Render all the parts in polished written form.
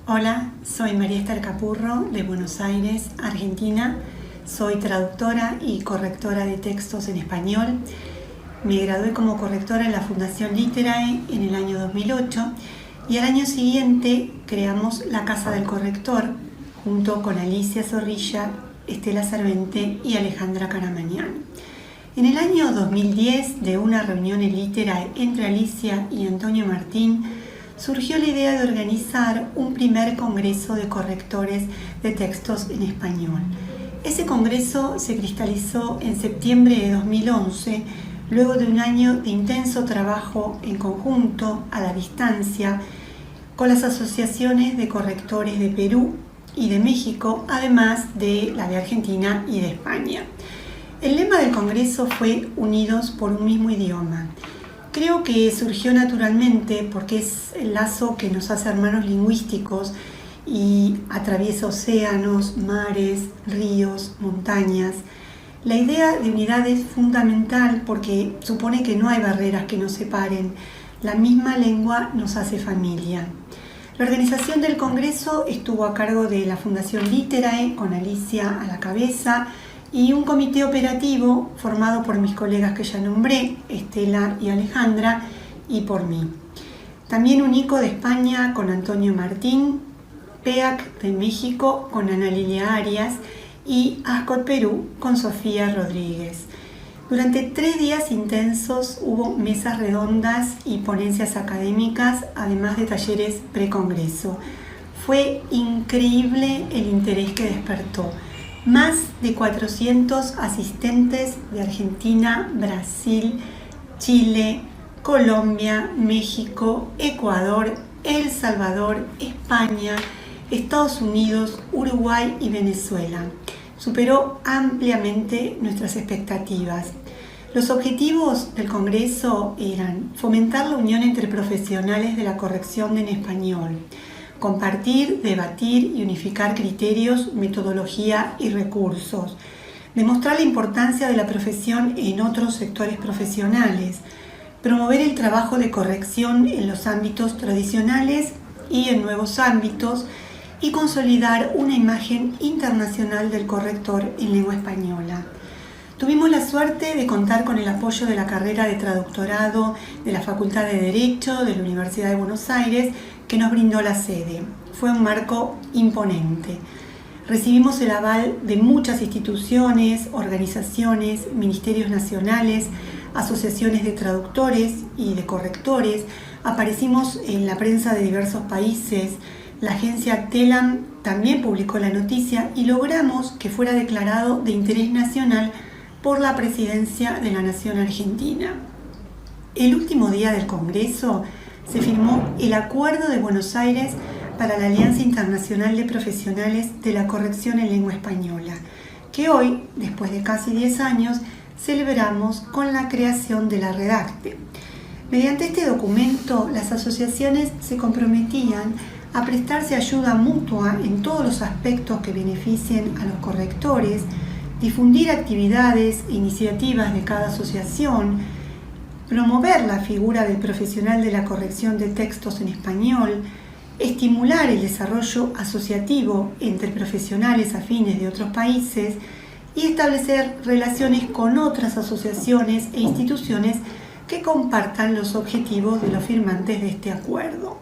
Hola, soy María Esther Capurro de Buenos Aires, Argentina. Soy traductora y correctora de textos en español. Me gradué como correctora en la Fundación Literae en el año 2008 y al año siguiente creamos la Casa del Corrector junto con Alicia Zorrilla, Estela Servente y Alejandra Caramañán. En el año 2010, de una reunión en Literae entre Alicia y Antonio Martín, surgió la idea de organizar un primer congreso de correctores de textos en español. Ese congreso se cristalizó en septiembre de 2011, luego de un año de intenso trabajo en conjunto, a la distancia, con las asociaciones de correctores de Perú y de México, además de la de Argentina y de España. El lema del congreso fue Unidos por un mismo idioma. Creo que surgió naturalmente porque es el lazo que nos hace hermanos lingüísticos y atraviesa océanos, mares, ríos, montañas. La idea de unidad es fundamental porque supone que no hay barreras que nos separen. La misma lengua nos hace familia. La organización del congreso estuvo a cargo de la Fundación Literae, con Alicia a la cabeza, y un comité operativo formado por mis colegas que ya nombré, Estela y Alejandra, y por mí. También UNICO de España con Antonio Martín, PEAC de México con Ana Lilia Arias y ASCOT Perú con Sofía Rodríguez. Durante 3 días intensos hubo mesas redondas y ponencias académicas, además de talleres precongreso. Fue increíble el interés que despertó. Más de 400 asistentes de Argentina, Brasil, Chile, Colombia, México, Ecuador, El Salvador, España, Estados Unidos, Uruguay y Venezuela. Superó ampliamente nuestras expectativas. Los objetivos del Congreso eran fomentar la unión entre profesionales de la corrección en español, compartir, debatir y unificar criterios, metodología y recursos, demostrar la importancia de la profesión en otros sectores profesionales, promover el trabajo de corrección en los ámbitos tradicionales y en nuevos ámbitos y consolidar una imagen internacional del corrector en lengua española. Tuvimos la suerte de contar con el apoyo de la carrera de traductorado de la Facultad de Derecho de la Universidad de Buenos Aires, que nos brindó la sede. Fue un marco imponente. Recibimos el aval de muchas instituciones, organizaciones, ministerios nacionales, asociaciones de traductores y de correctores. Aparecimos en la prensa de diversos países. La agencia TELAM también publicó la noticia y logramos que fuera declarado de interés nacional por la Presidencia de la Nación Argentina. El último día del Congreso se firmó el Acuerdo de Buenos Aires para la Alianza Internacional de Profesionales de la Corrección en Lengua Española, que hoy, después de casi 10 años, celebramos con la creación de la Redacte. Mediante este documento, las asociaciones se comprometían a prestarse ayuda mutua en todos los aspectos que beneficien a los correctores, difundir actividades e iniciativas de cada asociación, promover la figura del profesional de la corrección de textos en español, estimular el desarrollo asociativo entre profesionales afines de otros países y establecer relaciones con otras asociaciones e instituciones que compartan los objetivos de los firmantes de este acuerdo.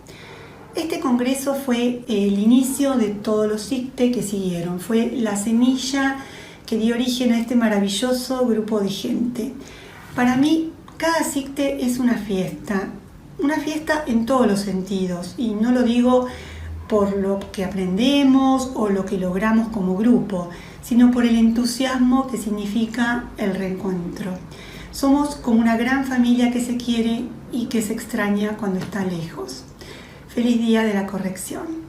Este congreso fue el inicio de todos los SICTE que siguieron, fue la semilla que dio origen a este maravilloso grupo de gente. Para mí, cada SICTE es una fiesta en todos los sentidos, y no lo digo por lo que aprendemos o lo que logramos como grupo, sino por el entusiasmo que significa el reencuentro. Somos como una gran familia que se quiere y que se extraña cuando está lejos. Feliz Día de la Corrección.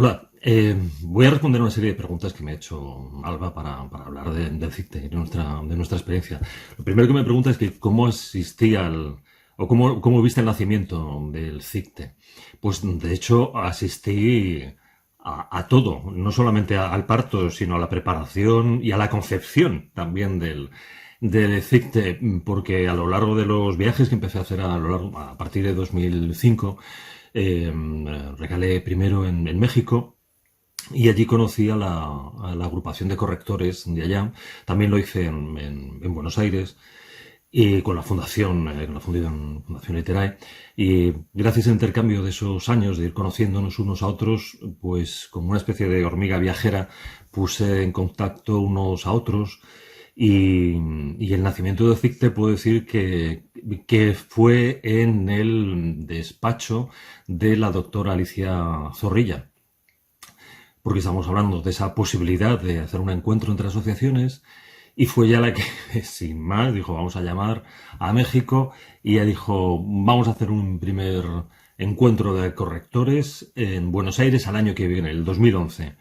Hola, voy a responder una serie de preguntas que me ha hecho Alba para hablar del CICTE y de nuestra experiencia. Lo primero que me pregunta es que cómo asistí o cómo viste el nacimiento del CICTE. Pues de hecho asistí a todo, no solamente al parto, sino a la preparación y a la concepción también del CICTE, porque a lo largo de los viajes que empecé a hacer a partir de 2005, recalé primero en México y allí conocí a la agrupación de correctores de allá. También lo hice en Buenos Aires y con la Fundación Literae. Y gracias al intercambio de esos años de ir conociéndonos unos a otros, pues como una especie de hormiga viajera, puse en contacto unos a otros. Y el nacimiento de CICTE puedo decir que fue en el despacho de la doctora Alicia Zorrilla, porque estamos hablando de esa posibilidad de hacer un encuentro entre asociaciones, y fue ella la que, sin más, dijo, vamos a llamar a México, y ella dijo, vamos a hacer un primer encuentro de correctores en Buenos Aires al año que viene, el 2011.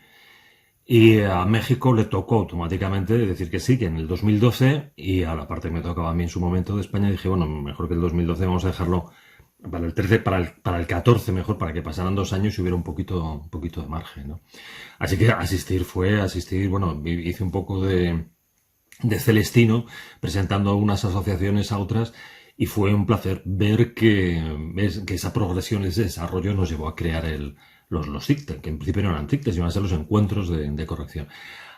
Y a México le tocó automáticamente decir que sí, que en el 2012, y a la parte que me tocaba a mí en su momento de España, dije, bueno, mejor que el 2012, vamos a dejarlo para el 13, para el 14 mejor, para que pasaran 2 años y hubiera un poquito de margen, ¿no? Así que asistir, bueno, hice un poco de Celestino, presentando a unas asociaciones a otras, y fue un placer ver que esa progresión, ese desarrollo nos llevó a crear los CICTE, que en principio no eran CICTE, iban a ser los encuentros de corrección.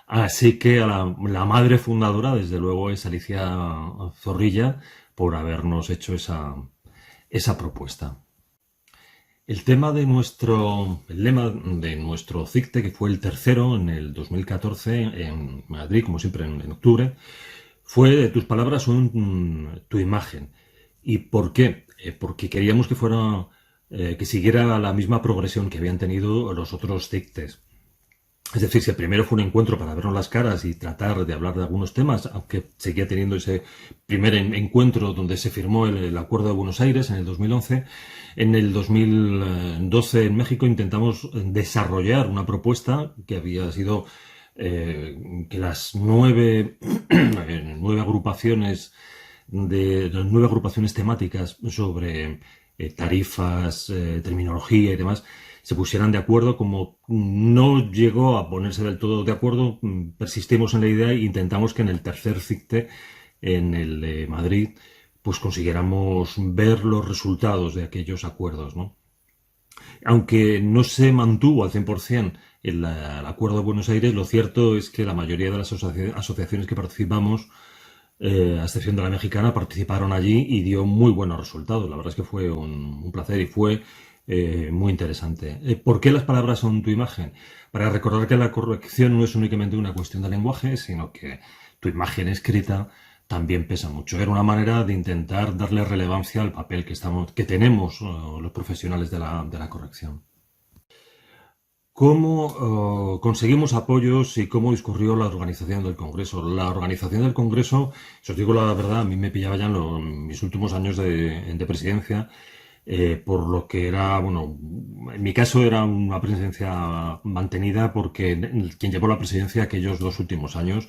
Así que a la madre fundadora, desde luego, es Alicia Zorrilla, por habernos hecho esa propuesta. El lema de nuestro CICTE, que fue el tercero en el 2014 en Madrid, como siempre en octubre, fue tus palabras son tu imagen. ¿Y por qué? Porque queríamos que siguiera la misma progresión que habían tenido los otros CICTES. Es decir, si el primero fue un encuentro para vernos las caras y tratar de hablar de algunos temas, aunque seguía teniendo ese primer encuentro donde se firmó el Acuerdo de Buenos Aires en el 2011, en el 2012 en México intentamos desarrollar una propuesta que había sido que las 9 agrupaciones temáticas sobre tarifas, terminología y demás se pusieran de acuerdo. Como no llegó a ponerse del todo de acuerdo, persistimos en la idea e intentamos que en el tercer CICTE, en el de Madrid, pues consiguiéramos ver los resultados de aquellos acuerdos, ¿no? Aunque no se mantuvo al 100% el Acuerdo de Buenos Aires, lo cierto es que la mayoría de las asociaciones que participamos, a excepción de la mexicana, participaron allí y dio muy buenos resultados. La verdad es que fue un placer y fue muy interesante. ¿Por qué las palabras son tu imagen? Para recordar que la corrección no es únicamente una cuestión de lenguaje, sino que tu imagen escrita también pesa mucho. Era una manera de intentar darle relevancia al papel que tenemos los profesionales de la corrección. ¿Cómo conseguimos apoyos y cómo discurrió la organización del Congreso? La organización del Congreso, si os digo la verdad, a mí me pillaba ya en mis últimos años de presidencia, por lo que era, bueno, en mi caso era una presidencia mantenida porque quien llevó la presidencia aquellos 2 últimos años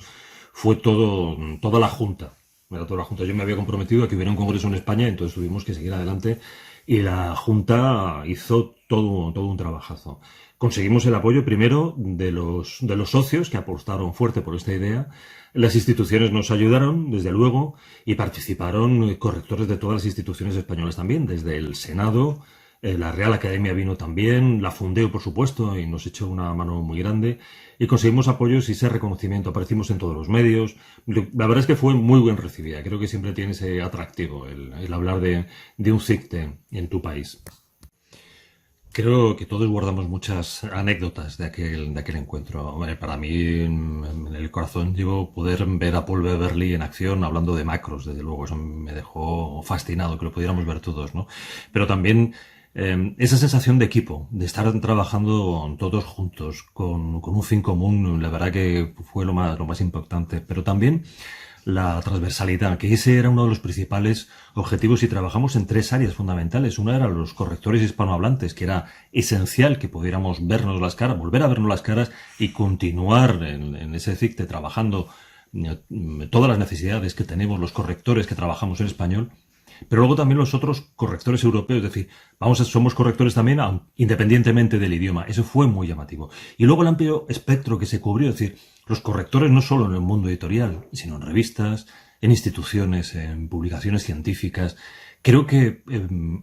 fue toda la Junta. Era toda la Junta. Yo me había comprometido a que hubiera un Congreso en España, entonces tuvimos que seguir adelante y la Junta hizo todo un trabajazo. Conseguimos el apoyo primero de los socios que apostaron fuerte por esta idea. Las instituciones nos ayudaron, desde luego, y participaron correctores de todas las instituciones españolas también, desde el Senado, la Real Academia vino también, la Fundeo, por supuesto, y nos echó una mano muy grande, y conseguimos apoyos y ese reconocimiento. Aparecimos en todos los medios. La verdad es que fue muy bien recibida. Creo que siempre tiene ese atractivo el hablar de un CICTE en tu país. Creo que todos guardamos muchas anécdotas de aquel encuentro. Para mí, en el corazón llevo poder ver a Paul Beverly en acción hablando de macros, desde luego. Eso me dejó fascinado, que lo pudiéramos ver todos, ¿no? Pero también esa sensación de equipo, de estar trabajando todos juntos, con un fin común, la verdad que fue lo más importante. Pero también la transversalidad, que ese era uno de los principales objetivos y trabajamos en 3 áreas fundamentales. Una era los correctores hispanohablantes, que era esencial que pudiéramos vernos las caras, volver a vernos las caras y continuar en ese CICTE trabajando todas las necesidades que tenemos los correctores que trabajamos en español. Pero luego también los otros correctores europeos, es decir, somos correctores también independientemente del idioma. Eso fue muy llamativo. Y luego el amplio espectro que se cubrió, es decir, los correctores no solo en el mundo editorial, sino en revistas, en instituciones, en publicaciones científicas. Creo que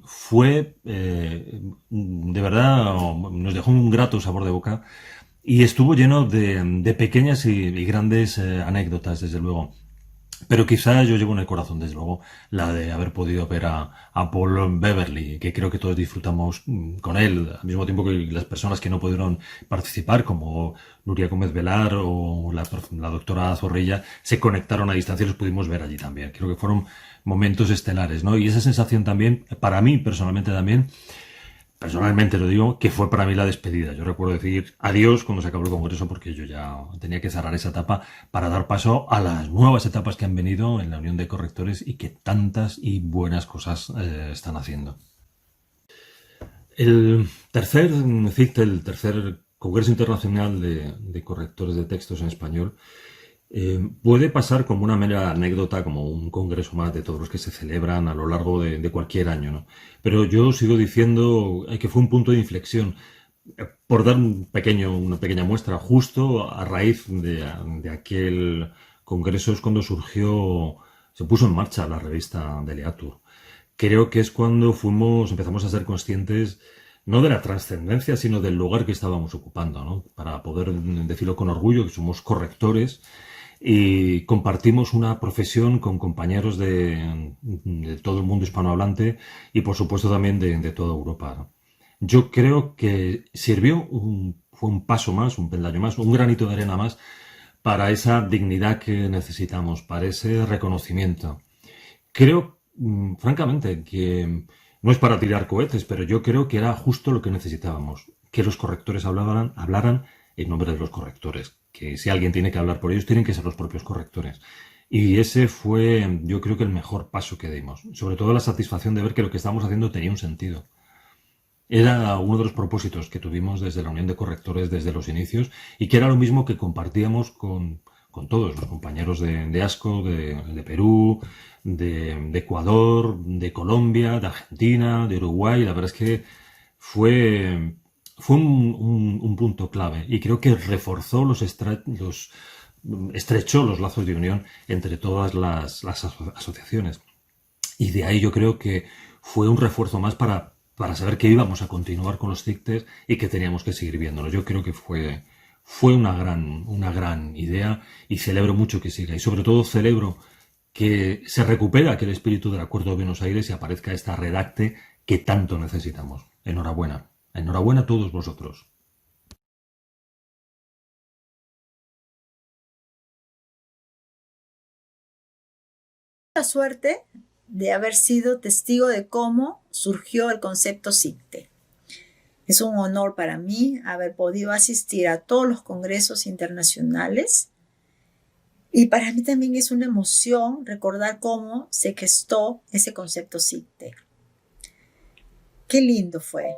fue, de verdad, nos dejó un grato sabor de boca y estuvo lleno de pequeñas y grandes anécdotas, desde luego. Pero quizá yo llevo en el corazón, desde luego, la de haber podido ver a Paul Beverly, que creo que todos disfrutamos con él, al mismo tiempo que las personas que no pudieron participar, como Nuria Gómez Velar o la doctora Zorrilla, se conectaron a distancia y los pudimos ver allí también. Creo que fueron momentos estelares, ¿no? Y esa sensación también, para mí personalmente también, personalmente lo digo, que fue para mí la despedida. Yo recuerdo decir adiós cuando se acabó el congreso porque yo ya tenía que cerrar esa etapa para dar paso a las nuevas etapas que han venido en la Unión de Correctores y que tantas y buenas cosas están haciendo. El tercer CICTE, el tercer Congreso Internacional de Correctores de Textos en Español, puede pasar como una mera anécdota, como un congreso más de todos los que se celebran a lo largo de cualquier año, ¿no? Pero yo sigo diciendo que fue un punto de inflexión. Por dar una pequeña muestra, justo a raíz de aquel congreso es cuando se puso en marcha la revista Deleatur. Creo que es cuando empezamos a ser conscientes no de la trascendencia, sino del lugar que estábamos ocupando, ¿no? Para poder decirlo con orgullo, que somos correctores y compartimos una profesión con compañeros de todo el mundo hispanohablante y por supuesto también de toda Europa, ¿no? Yo creo que fue un paso más, un peldaño más, un granito de arena más para esa dignidad que necesitamos, para ese reconocimiento. Creo, francamente, que no es para tirar cohetes, pero yo creo que era justo lo que necesitábamos, que los correctores hablaran en nombre de los correctores, que si alguien tiene que hablar por ellos, tienen que ser los propios correctores. Y ese fue, yo creo que el mejor paso que dimos. Sobre todo la satisfacción de ver que lo que estábamos haciendo tenía un sentido. Era uno de los propósitos que tuvimos desde la Unión de Correctores desde los inicios y que era lo mismo que compartíamos con todos los compañeros de ASCO, de Perú, de Ecuador, de Colombia, de Argentina, de Uruguay. La verdad es que fue un punto clave y creo que reforzó estrechó los lazos de unión entre todas las asociaciones. Y de ahí yo creo que fue un refuerzo más para saber que íbamos a continuar con los CICTES y que teníamos que seguir viéndolos. Yo creo que fue una gran idea y celebro mucho que siga. Y sobre todo celebro que se recupere aquel espíritu del Acuerdo de Buenos Aires y aparezca esta redacte que tanto necesitamos. Enhorabuena. Enhorabuena a todos vosotros. La suerte de haber sido testigo de cómo surgió el concepto CICTE. Es un honor para mí haber podido asistir a todos los congresos internacionales y para mí también es una emoción recordar cómo se gestó ese concepto CICTE. Qué lindo fue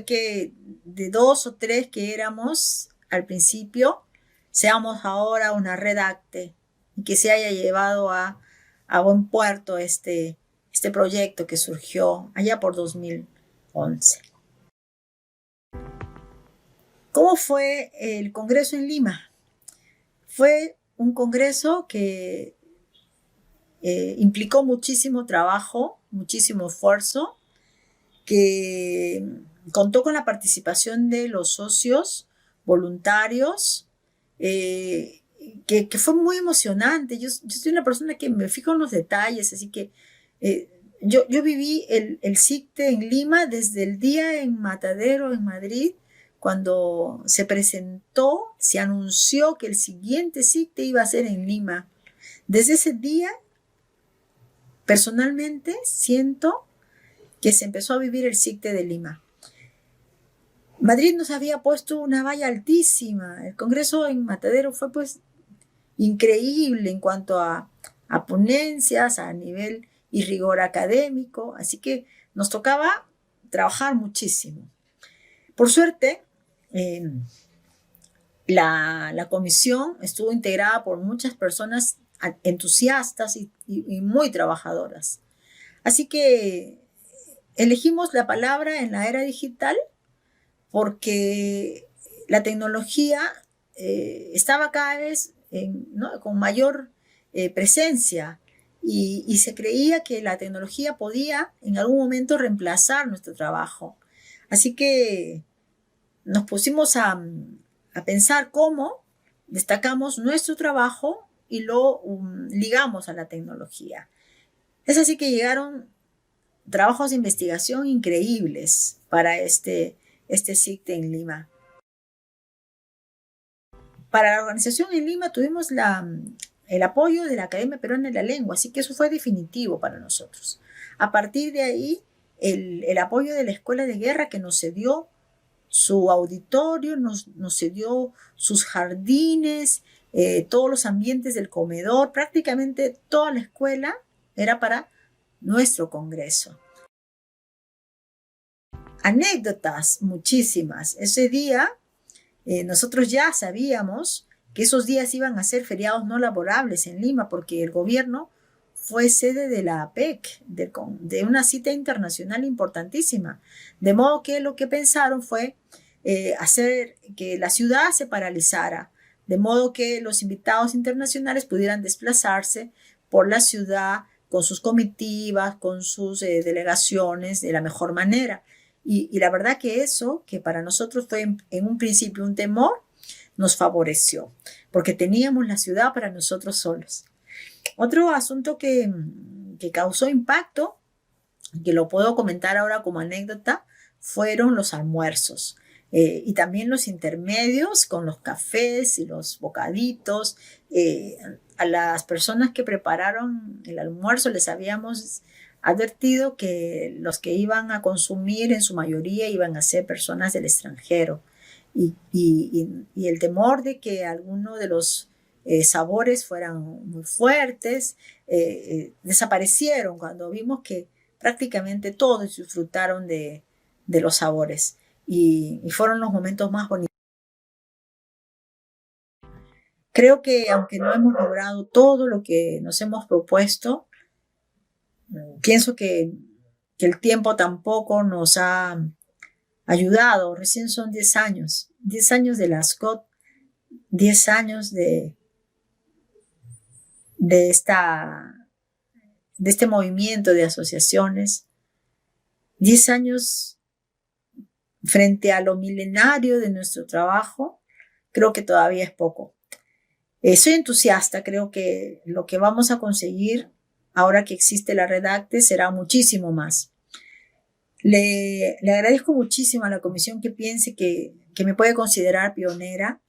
que de 2 o 3 que éramos al principio, seamos ahora una redacte y que se haya llevado a buen puerto este proyecto que surgió allá por 2011. ¿Cómo fue el congreso en Lima? Fue un congreso que implicó muchísimo trabajo, muchísimo esfuerzo, que contó con la participación de los socios voluntarios, que fue muy emocionante. Yo soy una persona que me fijo en los detalles, así que yo viví el CICTE en Lima desde el día en Matadero, en Madrid, cuando se anunció que el siguiente CICTE iba a ser en Lima. Desde ese día, personalmente, siento que se empezó a vivir el CICTE de Lima. Madrid nos había puesto una valla altísima. El congreso en Matadero fue increíble en cuanto a ponencias, a nivel y rigor académico, así que nos tocaba trabajar muchísimo. Por suerte, la comisión estuvo integrada por muchas personas entusiastas y muy trabajadoras. Así que elegimos la palabra en la era digital porque la tecnología estaba cada vez ¿no? con mayor presencia y se creía que la tecnología podía en algún momento reemplazar nuestro trabajo. Así que nos pusimos a pensar cómo destacamos nuestro trabajo y lo ligamos a la tecnología. Es así que llegaron trabajos de investigación increíbles para este SICTE en Lima. Para la organización en Lima tuvimos el apoyo de la Academia Peruana de la Lengua, así que eso fue definitivo para nosotros. A partir de ahí, el apoyo de la Escuela de Guerra que nos cedió su auditorio, nos cedió sus jardines, todos los ambientes del comedor, prácticamente toda la escuela era para nuestro congreso. Anécdotas, muchísimas. Ese día nosotros ya sabíamos que esos días iban a ser feriados no laborables en Lima porque el gobierno fue sede de la APEC, de una cita internacional importantísima. De modo que lo que pensaron fue hacer que la ciudad se paralizara, de modo que los invitados internacionales pudieran desplazarse por la ciudad con sus comitivas, con sus delegaciones de la mejor manera. Y la verdad que eso, que para nosotros fue en un principio un temor, nos favoreció, porque teníamos la ciudad para nosotros solos. Otro asunto que causó impacto, que lo puedo comentar ahora como anécdota, fueron los almuerzos y también los intermedios con los cafés y los bocaditos. A las personas que prepararon el almuerzo les habíamos advertido que los que iban a consumir en su mayoría iban a ser personas del extranjero y el temor de que alguno de los sabores fueran muy fuertes desaparecieron cuando vimos que prácticamente todos disfrutaron de los sabores y fueron los momentos más bonitos. Creo que aunque no hemos logrado todo lo que nos hemos propuesto, pienso que el tiempo tampoco nos ha ayudado. Recién son 10 años de la ASCOT, 10 años de este movimiento de asociaciones, 10 años frente a lo milenario de nuestro trabajo, creo que todavía es poco. Soy entusiasta, creo que lo que vamos a conseguir ahora que existe la Redacte será muchísimo más. Le agradezco muchísimo a la comisión que piense que me puede considerar pionera.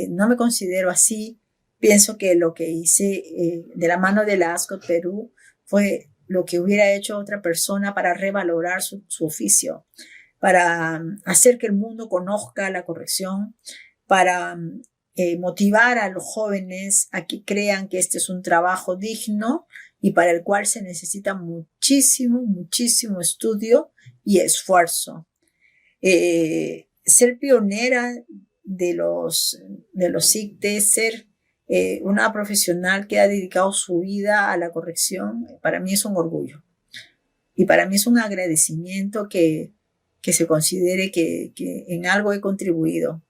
No me considero así. Pienso que lo que hice de la mano de la ASCOT Perú fue lo que hubiera hecho otra persona para revalorar su oficio, para hacer que el mundo conozca la corrección, para motivar a los jóvenes a que crean que este es un trabajo digno y para el cual se necesita muchísimo estudio y esfuerzo. Ser pionera de los SICTE, ser una profesional que ha dedicado su vida a la corrección, para mí es un orgullo. Y para mí es un agradecimiento que se considere que en algo he contribuido.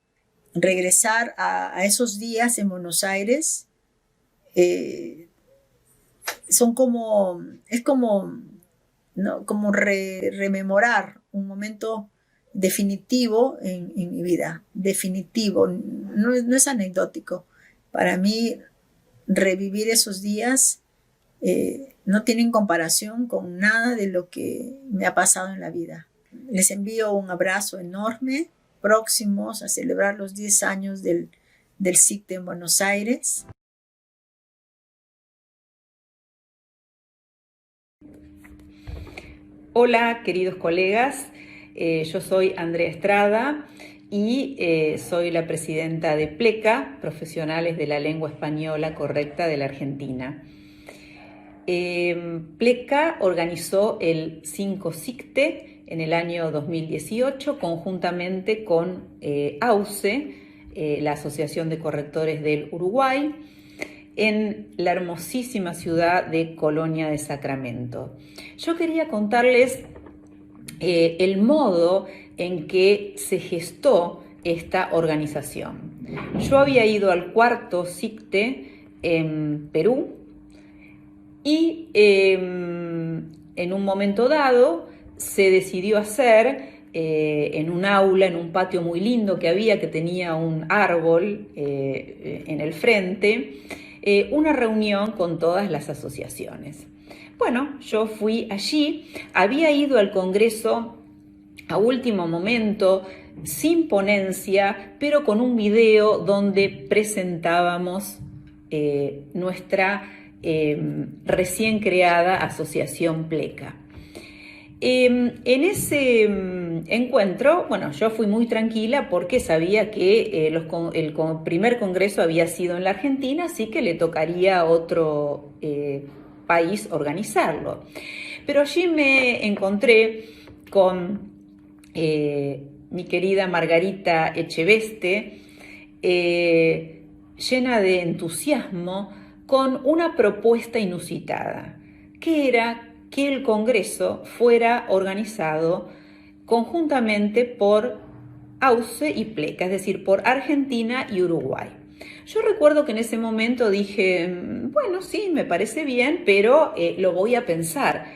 Regresar a esos días en Buenos Aires es como rememorar un momento definitivo en mi vida, definitivo, no es anecdótico. Para mí, revivir esos días no tienen comparación con nada de lo que me ha pasado en la vida. Les envío un abrazo enorme, próximos a celebrar los 10 años del SICTE en Buenos Aires. Hola, queridos colegas. Yo soy Andrea Estrada y soy la presidenta de PLECA, Profesionales de la Lengua Española Correcta de la Argentina. PLECA organizó el 5SICTE en el año 2018 conjuntamente con AUCE, la Asociación de Correctores del Uruguay, en la hermosísima ciudad de Colonia de Sacramento. Yo quería contarles el modo en que se gestó esta organización. Yo había ido al cuarto SICTE en Perú y en un momento dado se decidió hacer en un aula, en un patio muy lindo que había, que tenía un árbol en el frente, una reunión con todas las asociaciones. Bueno, yo fui allí, había ido al congreso a último momento, sin ponencia, pero con un video donde presentábamos nuestra recién creada asociación PLECA. En ese encuentro, bueno, yo fui muy tranquila porque sabía que el primer congreso había sido en la Argentina, así que le tocaría a otro país organizarlo. Pero allí me encontré con mi querida Margarita Echeveste, llena de entusiasmo, con una propuesta inusitada, que era que el Congreso fuera organizado conjuntamente por AUCE y PLECA, es decir, por Argentina y Uruguay. Yo recuerdo que en ese momento dije, bueno, sí, me parece bien, pero lo voy a pensar.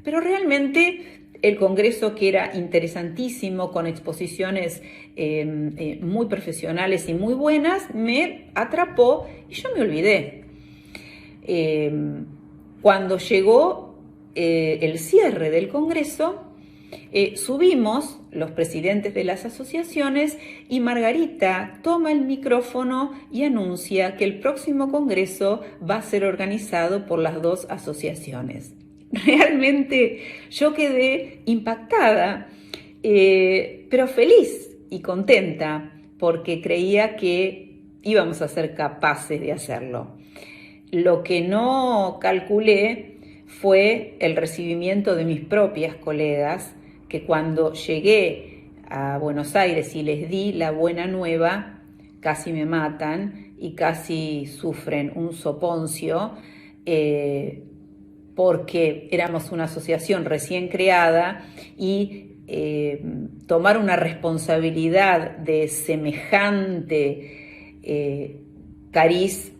Pero realmente el Congreso, que era interesantísimo, con exposiciones muy profesionales y muy buenas, me atrapó y yo me olvidé. Cuando llegó el cierre del Congreso, subimos los presidentes de las asociaciones y Margarita toma el micrófono y anuncia que el próximo Congreso va a ser organizado por las dos asociaciones. Realmente yo quedé impactada, pero feliz y contenta porque creía que íbamos a ser capaces de hacerlo. Lo que no calculé fue el recibimiento de mis propias colegas, que cuando llegué a Buenos Aires y les di la buena nueva, casi me matan y casi sufren un soponcio, porque éramos una asociación recién creada y tomar una responsabilidad de semejante cariz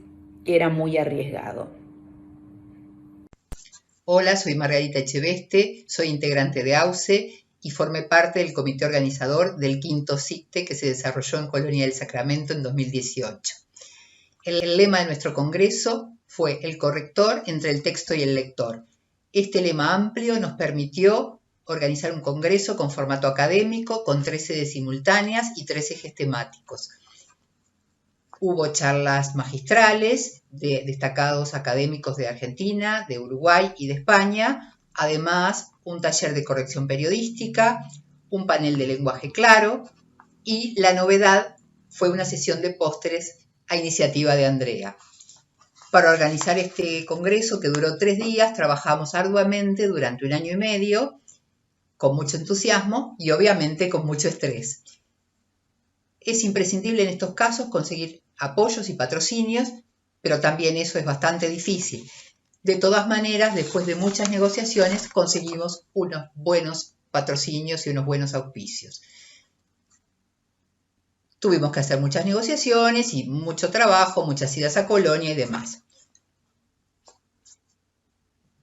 era muy arriesgado. Hola, soy Margarita Echeveste, soy integrante de AUCE y formé parte del comité organizador del quinto SICTE que se desarrolló en Colonia del Sacramento en 2018. El lema de nuestro congreso fue el corrector entre el texto y el lector. Este lema amplio nos permitió organizar un congreso con formato académico, con 3 sedes simultáneas y 3 ejes temáticos. Hubo charlas magistrales de destacados académicos de Argentina, de Uruguay y de España, además un taller de corrección periodística, un panel de lenguaje claro y la novedad fue una sesión de pósteres a iniciativa de Andrea. Para organizar este congreso que duró 3 días, trabajamos arduamente durante 1 año y medio, con mucho entusiasmo y obviamente con mucho estrés. Es imprescindible en estos casos conseguir apoyos y patrocinios, pero también eso es bastante difícil. De todas maneras, después de muchas negociaciones, conseguimos unos buenos patrocinios y unos buenos auspicios. Tuvimos que hacer muchas negociaciones y mucho trabajo, muchas idas a Colonia y demás.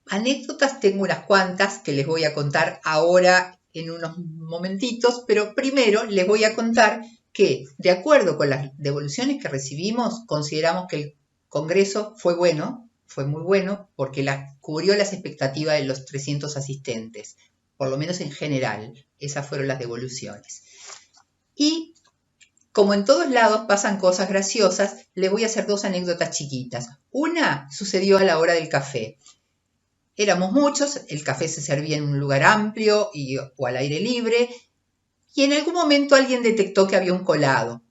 Anécdotas tengo unas cuantas que les voy a contar ahora en unos momentitos, pero primero les voy a contar que, de acuerdo con las devoluciones que recibimos, consideramos que el Congreso fue bueno, fue muy bueno, porque cubrió las expectativas de los 300 asistentes, por lo menos en general, esas fueron las devoluciones. Y, como en todos lados pasan cosas graciosas, les voy a hacer 2 anécdotas chiquitas. Una sucedió a la hora del café. Éramos muchos, el café se servía en un lugar amplio o al aire libre, y en algún momento alguien detectó que había un colado.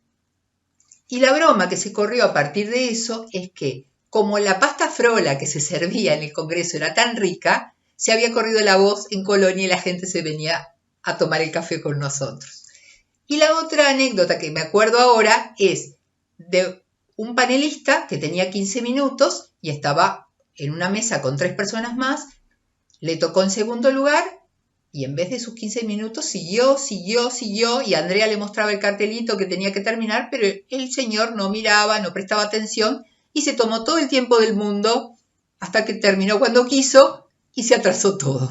Y la broma que se corrió a partir de eso es que, como la pasta frola que se servía en el Congreso era tan rica, se había corrido la voz en Colonia y la gente se venía a tomar el café con nosotros. Y la otra anécdota que me acuerdo ahora es de un panelista que tenía 15 minutos y estaba en una mesa con 3 personas más, le tocó en segundo lugar y en vez de sus 15 minutos siguió y Andrea le mostraba el cartelito que tenía que terminar, pero el señor no miraba, no prestaba atención y se tomó todo el tiempo del mundo hasta que terminó cuando quiso y se atrasó todo.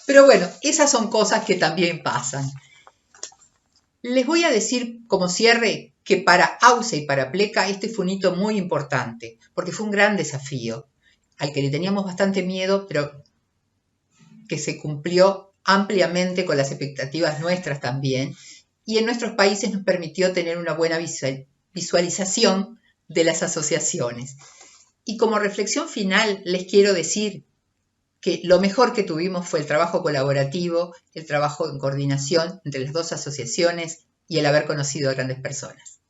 Pero bueno, esas son cosas que también pasan. Les voy a decir como cierre que para AUCE y para Pleca este fue un hito muy importante, porque fue un gran desafío, al que le teníamos bastante miedo, pero que se cumplió ampliamente con las expectativas nuestras también, y en nuestros países nos permitió tener una buena visualización de las asociaciones. Y como reflexión final les quiero decir que lo mejor que tuvimos fue el trabajo colaborativo, el trabajo en coordinación entre las dos asociaciones y el haber conocido a grandes personas.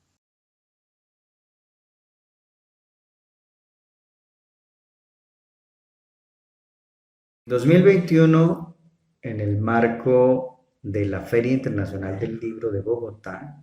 En 2021, en el marco de la Feria Internacional del Libro de Bogotá,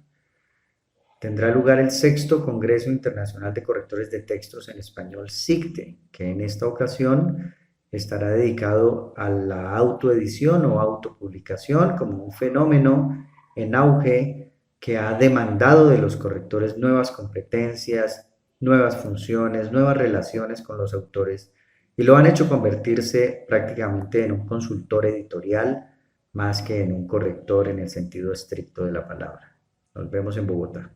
tendrá lugar el 6º Congreso Internacional de Correctores de Textos en Español, CICTE, que en esta ocasión estará dedicado a la autoedición o autopublicación como un fenómeno en auge que ha demandado de los correctores nuevas competencias, nuevas funciones, nuevas relaciones con los autores y lo han hecho convertirse prácticamente en un consultor editorial más que en un corrector en el sentido estricto de la palabra. Nos vemos en Bogotá.